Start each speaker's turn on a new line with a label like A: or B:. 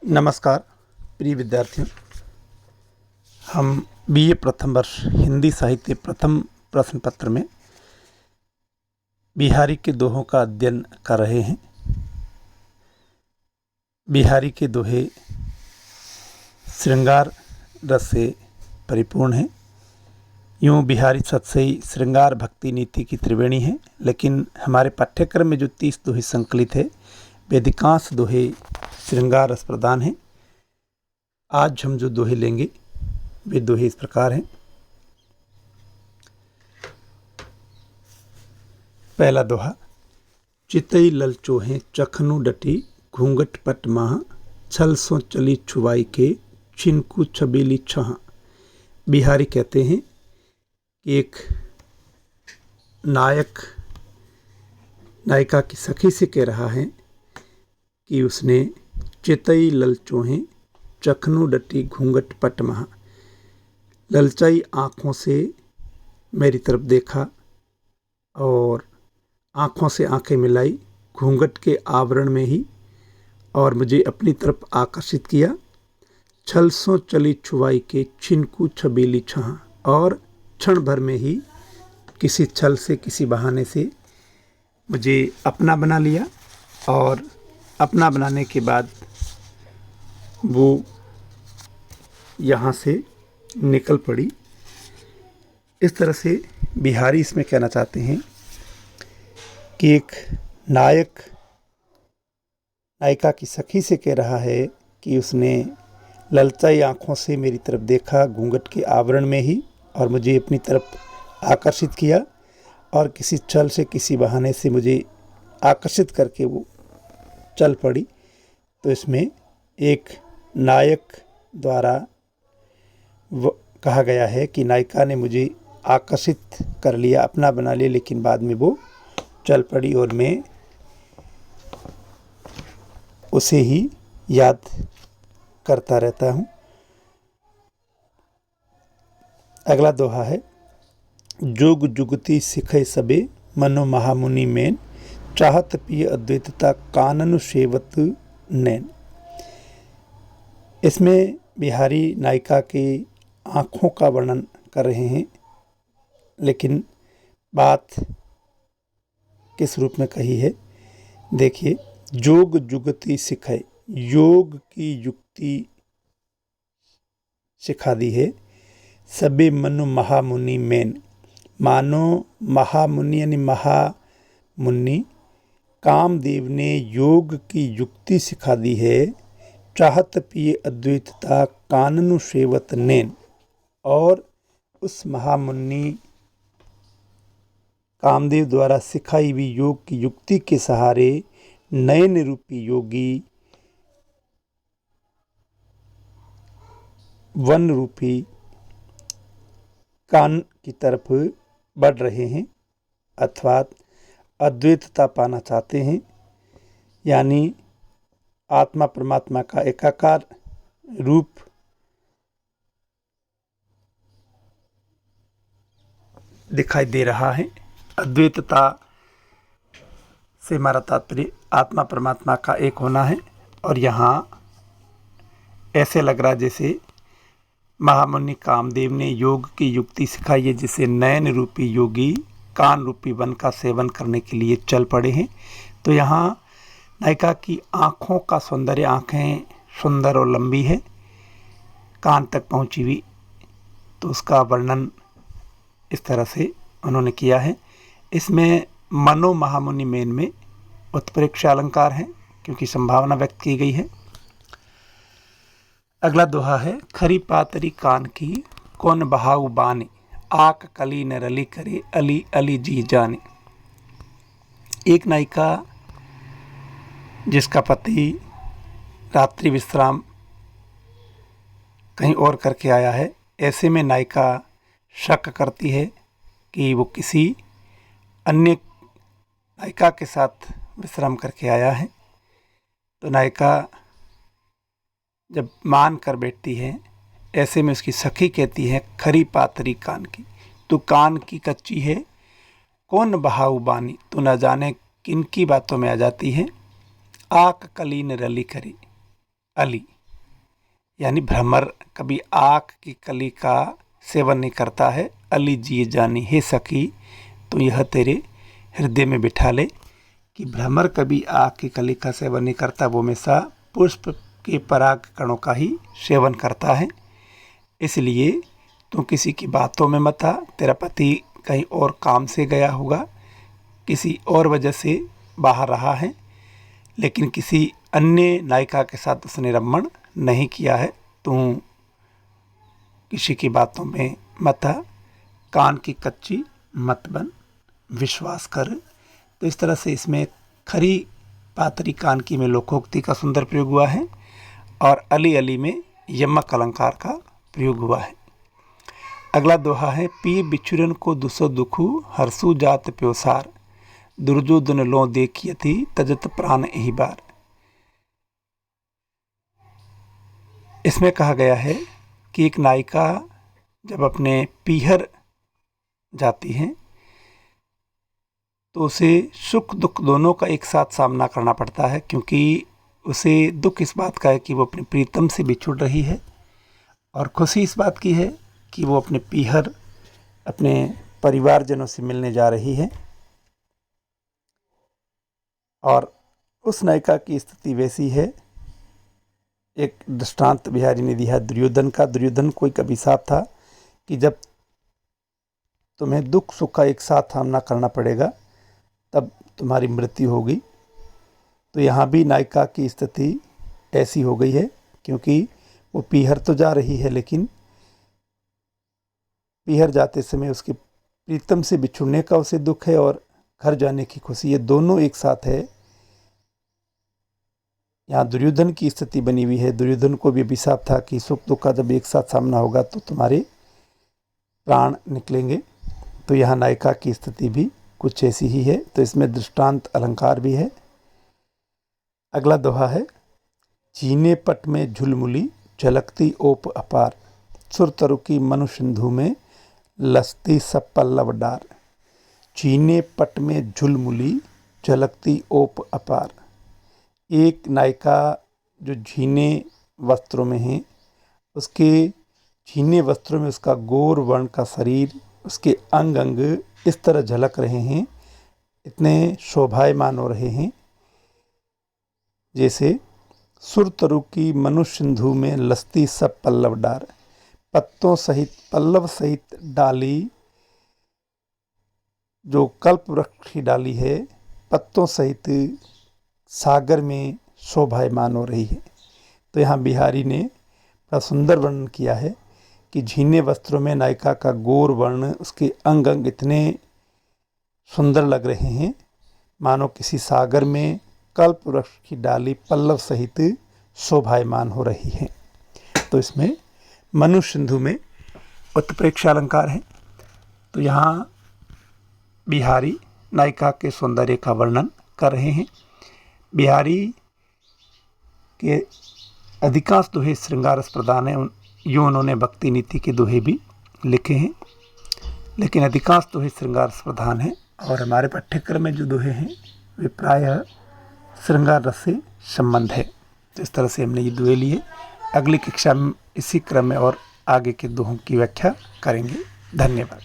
A: नमस्कार प्रिय विद्यार्थियों। हम बीए प्रथम वर्ष हिंदी साहित्य प्रथम प्रश्न पत्र में बिहारी के दोहों का अध्ययन कर रहे हैं। बिहारी के दोहे श्रृंगार रस से परिपूर्ण हैं। यूँ बिहारी सतसई श्रृंगार भक्ति नीति की त्रिवेणी है, लेकिन हमारे पाठ्यक्रम में जो 30 दोहे संकलित है वे अधिकांश दोहे श्रृंगार रस प्रदान हैं। आज हम जो दोहे लेंगे वे दोहे इस प्रकार हैं। पहला दोहा। चितई ललचोहें चखनु डटी घूंघट पट माह, छल सो चली छुवाई के छिनकू छबीली छह। बिहारी कहते हैं कि एक नायक नायिका की सखी से कह रहा है कि उसने चितई ललचोहें चखनु डटी घूंघट पट महा, ललचाई आँखों से मेरी तरफ देखा और आँखों से आँखें मिलाई घूंघट के आवरण में ही और मुझे अपनी तरफ आकर्षित किया। छल सो चली छुवाई के छिनकू छबीली छह, और क्षण भर में ही किसी छल से किसी बहाने से मुझे अपना बना लिया और अपना बनाने के बाद वो यहाँ से निकल पड़ी। इस तरह से बिहारी इसमें कहना चाहते हैं कि एक नायक नायिका की सखी से कह रहा है कि उसने ललचाई आँखों से मेरी तरफ देखा घूंघट के आवरण में ही और मुझे अपनी तरफ आकर्षित किया, और किसी छल से किसी बहाने से मुझे आकर्षित करके वो चल पड़ी। तो इसमें एक नायक द्वारा कहा गया है कि नायिका ने मुझे आकर्षित कर लिया, अपना बना लिया, लेकिन बाद में वो चल पड़ी और मैं उसे ही याद करता रहता हूँ। अगला दोहा है। जोग जुगती सिखे सबे मनो महामुनि मेन, चाहत पिय अद्वैतता कानन सेवत नैन। इसमें बिहारी नायिका की आँखों का वर्णन कर रहे हैं, लेकिन बात किस रूप में कही है देखिए। जोग जुगती सिखाए, योग की युक्ति सिखा दी है। सबे मनु महामुनि मेन, मानो महामुनि यानी महामुनि कामदेव ने योग की युक्ति सिखा दी है। चाहत पिए अद्वैतता काननु सेवत नैन, और उस महामुनि कामदेव द्वारा सिखाई हुई योग की युक्ति के सहारे नयन रूपी योगी वन रूपी कान की तरफ बढ़ रहे हैं, अर्थात अद्वैतता पाना चाहते हैं, यानी आत्मा परमात्मा का एकाकार रूप दिखाई दे रहा है। अद्वैतता से हमारा तात्पर्य आत्मा परमात्मा का एक होना है, और यहाँ ऐसे लग रहा जैसे महामुनि कामदेव ने योग की युक्ति सिखाई है, जिसे नयन रूपी योगी कान रूपी वन का सेवन करने के लिए चल पड़े हैं। तो यहाँ नायिका की आँखों का सौंदर्य, आँखें सुंदर और लंबी है, कान तक पहुँची हुई, तो उसका वर्णन इस तरह से उन्होंने किया है। इसमें मनो महामुनि मेन में उत्प्रेक्ष अलंकार है, क्योंकि संभावना व्यक्त की गई है। अगला दोहा है। खरी पातरी कान की कौन बहाऊ बाने, आक कली न रली करे अली अली जी जाने। एक नायिका जिसका पति रात्रि विश्राम कहीं और करके आया है, ऐसे में नायिका शक करती है कि वो किसी अन्य नायिका के साथ विश्राम करके आया है। तो नायिका जब मान कर बैठती है, ऐसे में उसकी सखी कहती है खरी पातरी कान की, तू कान की कच्ची है, कौन बहाऊ बानी, तू न जाने किन की बातों में आ जाती है। आक कली न रली करी अली, यानी भ्रमर कभी आँख की कली का सेवन नहीं करता है। अली जिए जानी हे सखी, तो यह तेरे हृदय में बिठा ले कि भ्रमर कभी आँख की कली का सेवन नहीं करता, वो हमेशा पुष्प के पराग कणों का ही सेवन करता है। इसलिए तू किसी की बातों में मत आ। तेरा पति कहीं और काम से गया होगा, किसी और वजह से बाहर रहा है, लेकिन किसी अन्य नायिका के साथ उसने रमण नहीं किया है। तू किसी की बातों में मत आ, कान की कच्ची मत बन, विश्वास कर। तो इस तरह से इसमें खरी पातरी कान की में लोकोक्ति का सुंदर प्रयोग हुआ है और अली अली में यमक अलंकार का प्रयोग हुआ है। अगला दोहा है, पी बिछुरन को दुसो दुखु हरसु जात प्योसार, दुर्योधन लो देखिए थी तजत प्राण यही बार। इसमें कहा गया है कि एक नायिका जब अपने पीहर जाती है तो उसे सुख दुख दोनों का एक साथ सामना करना पड़ता है, क्योंकि उसे दुख इस बात का है कि वो अपने प्रीतम से बिछुड़ रही है और खुशी इस बात की है कि वो अपने पीहर, अपने परिवारजनों से मिलने जा रही है। और उस नायिका की स्थिति वैसी है, एक दृष्टांत बिहारी ने दिया दुर्योधन का। दुर्योधन को एक अभिशाप था कि जब तुम्हें दुख सुख का एक साथ सामना करना पड़ेगा तब तुम्हारी मृत्यु होगी। तो यहाँ भी नायिका की स्थिति ऐसी हो गई है, क्योंकि वो पीहर तो जा रही है, लेकिन पीहर जाते समय उसके प्रीतम से बिछुड़ने का उसे दुख है और घर जाने की खुशी, ये दोनों एक साथ है। यहाँ दुर्योधन की स्थिति बनी हुई है। दुर्योधन को भी अभिशाप था कि सुख दुख का जब एक साथ सामना होगा तो तुम्हारे प्राण निकलेंगे। तो यहाँ नायिका की स्थिति भी कुछ ऐसी ही है। तो इसमें दृष्टांत अलंकार भी है। अगला दोहा है, चीने पट में झुलमुली झलकती ओप अपार, सुर तरु की मनु सिंधु में लसती सब पल्लव डार। चीने पट में झुलमुली झलकती ओप अपार। एक नायिका जो झीने वस्त्रों में है, उसके झीने वस्त्रों में उसका गौर वर्ण का शरीर, उसके अंग अंग इस तरह झलक रहे हैं, इतने शोभायमान हो रहे हैं जैसे सुर तरु की मनु सिंधु में लसती सब पल्लव डार। पत्तों सहित, पल्लव सहित डाली, जो कल्प वृक्ष की डाली है, पत्तों सहित सागर में शोभायमान हो रही है। तो यहाँ बिहारी ने बड़ा सुंदर वर्णन किया है कि झीने वस्त्रों में नायिका का गौर वर्ण, उसके अंग अंग इतने सुंदर लग रहे हैं मानो किसी सागर में कल्प वृक्ष की डाली पल्लव सहित शोभायमान हो रही है। तो इसमें मनु सिंधु में उत्प्रेक्षा अलंकार है। तो यहाँ बिहारी नायिका के सौंदर्य का वर्णन कर रहे हैं। बिहारी के अधिकांश दोहे श्रृंगार रस प्रधान हैं। यूँ उन्होंने भक्ति नीति के दोहे भी लिखे हैं, लेकिन अधिकांश दोहे श्रृंगार रस प्रधान हैं। और हमारे पाठ्यक्रम में जो दोहे हैं वे प्रायः श्रृंगार रस से संबंध है। तो इस तरह से हमने ये दोहे लिए। अगली कक्षा में इसी क्रम में और आगे के दोहों की व्याख्या करेंगे। धन्यवाद।